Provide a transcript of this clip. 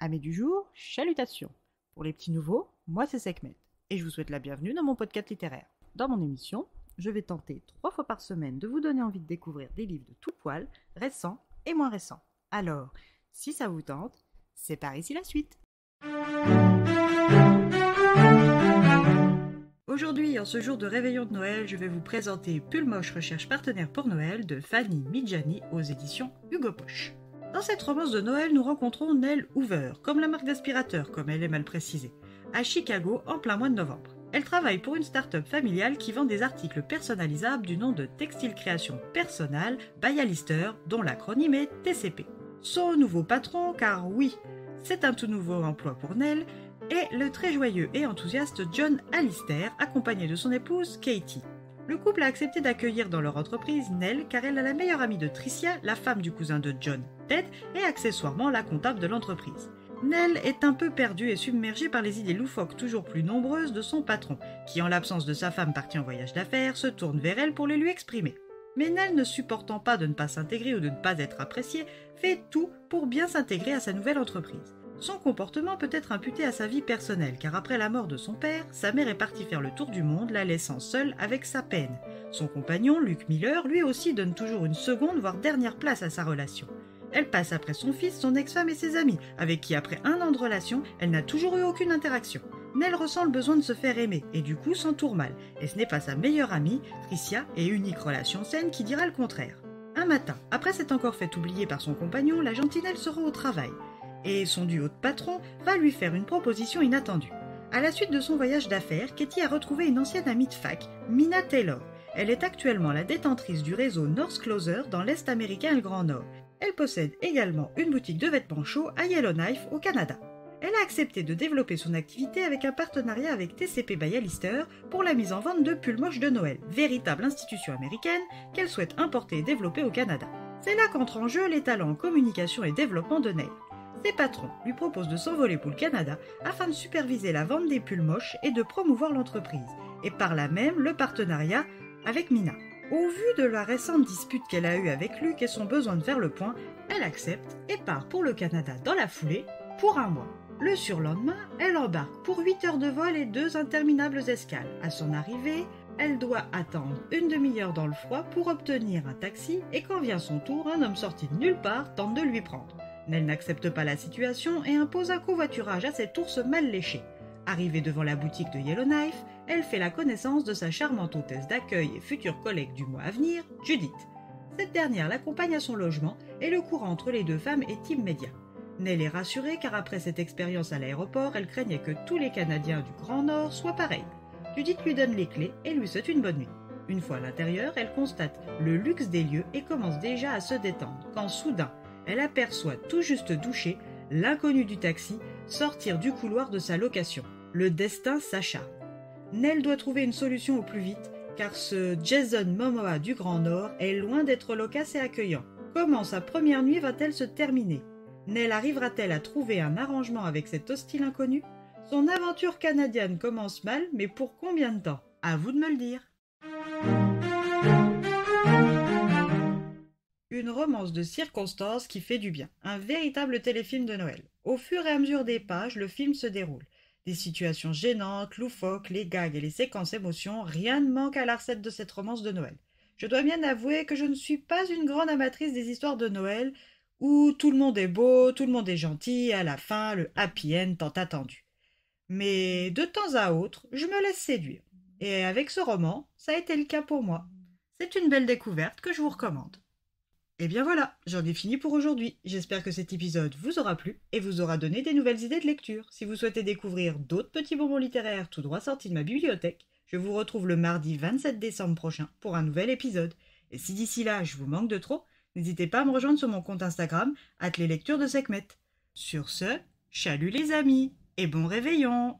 Amis du jour, chalutations. Pour les petits nouveaux, moi c'est Sekhmet et je vous souhaite la bienvenue dans mon podcast littéraire. Dans mon émission, je vais tenter 3 fois par semaine de vous donner envie de découvrir des livres de tout poil, récents et moins récents. Alors, si ça vous tente, c'est par ici la suite. Aujourd'hui, en ce jour de réveillon de Noël, je vais vous présenter Pulmoche recherche partenaire pour Noël de Fanny Midjani aux éditions Hugo Poche. Dans cette romance de Noël, nous rencontrons Nell Hoover, comme la marque d'aspirateur, comme elle aime à le préciser, à Chicago en plein mois de novembre. Elle travaille pour une start-up familiale qui vend des articles personnalisables du nom de Textile Création Personnelle by Alistair, dont l'acronyme est TCP. Son nouveau patron, car oui, c'est un tout nouveau emploi pour Nell, est le très joyeux et enthousiaste John Alistair, accompagné de son épouse Katie. Le couple a accepté d'accueillir dans leur entreprise Nell car elle est la meilleure amie de Tricia, la femme du cousin de John, Ted, et accessoirement la comptable de l'entreprise. Nell est un peu perdue et submergée par les idées loufoques toujours plus nombreuses de son patron, qui en l'absence de sa femme partie en voyage d'affaires, se tourne vers elle pour les lui exprimer. Mais Nell, ne supportant pas de ne pas s'intégrer ou de ne pas être appréciée, fait tout pour bien s'intégrer à sa nouvelle entreprise. Son comportement peut être imputé à sa vie personnelle, car après la mort de son père, sa mère est partie faire le tour du monde, la laissant seule avec sa peine. Son compagnon, Luke Miller, lui aussi donne toujours une seconde, voire dernière place à sa relation. Elle passe après son fils, son ex-femme et ses amis, avec qui après 1 an de relation, elle n'a toujours eu aucune interaction. Nell ressent le besoin de se faire aimer, et du coup s'entoure mal, et ce n'est pas sa meilleure amie, Tricia, et unique relation saine, qui dira le contraire. Un matin, après s'être encore fait oublier par son compagnon, la gentille Nell se rend au travail. Et son duo de patron va lui faire une proposition inattendue. À la suite de son voyage d'affaires, Katie a retrouvé une ancienne amie de fac, Mina Taylor. Elle est actuellement la détentrice du réseau North Closer dans l'Est américain et le Grand Nord. Elle possède également une boutique de vêtements chauds à Yellowknife au Canada. Elle a accepté de développer son activité avec un partenariat avec TCP by Alistair pour la mise en vente de Pulmoche de Noël, véritable institution américaine qu'elle souhaite importer et développer au Canada. C'est là qu'entrent en jeu les talents en communication et développement de Nell. Ses patrons lui proposent de s'envoler pour le Canada afin de superviser la vente des pulls moches et de promouvoir l'entreprise, et par là même le partenariat avec Mina. Au vu de la récente dispute qu'elle a eue avec Luke et son besoin de faire le point, elle accepte et part pour le Canada dans la foulée pour 1 mois. Le surlendemain, elle embarque pour 8 heures de vol et 2 interminables escales. À son arrivée, elle doit attendre une demi-heure dans le froid pour obtenir un taxi et quand vient son tour, un homme sorti de nulle part tente de lui prendre. Nell n'accepte pas la situation et impose un covoiturage à cet ours mal léché. Arrivée devant la boutique de Yellowknife, elle fait la connaissance de sa charmante hôtesse d'accueil et future collègue du mois à venir, Judith. Cette dernière l'accompagne à son logement et le courant entre les deux femmes est immédiat. Nell est rassurée car après cette expérience à l'aéroport, elle craignait que tous les Canadiens du Grand Nord soient pareils. Judith lui donne les clés et lui souhaite une bonne nuit. Une fois à l'intérieur, elle constate le luxe des lieux et commence déjà à se détendre, quand soudain, elle aperçoit tout juste douché l'inconnu du taxi sortir du couloir de sa location. Le destin s'acharne. Nell doit trouver une solution au plus vite car ce Jason Momoa du Grand Nord est loin d'être loquace et accueillant. Comment sa première nuit va-t-elle se terminer? Nell arrivera-t-elle à trouver un arrangement avec cet hostile inconnu? Son aventure canadienne commence mal, mais pour combien de temps? À vous de me le dire. Une romance de circonstances qui fait du bien, un véritable téléfilm de Noël. Au fur et à mesure des pages, le film se déroule. Des situations gênantes, loufoques, les gags et les séquences émotions, rien ne manque à la recette de cette romance de Noël. Je dois bien avouer que je ne suis pas une grande amatrice des histoires de Noël où tout le monde est beau, tout le monde est gentil, et à la fin, le happy end tant attendu. Mais de temps à autre, je me laisse séduire. Et avec ce roman, ça a été le cas pour moi. C'est une belle découverte que je vous recommande. Et bien voilà, j'en ai fini pour aujourd'hui. J'espère que cet épisode vous aura plu et vous aura donné des nouvelles idées de lecture. Si vous souhaitez découvrir d'autres petits bonbons littéraires tout droit sortis de ma bibliothèque, je vous retrouve le mardi 27 décembre prochain pour un nouvel épisode. Et si d'ici là je vous manque de trop, n'hésitez pas à me rejoindre sur mon compte Instagram, @leslectures de Sekhmet. Sur ce, chalut les amis et bon réveillon!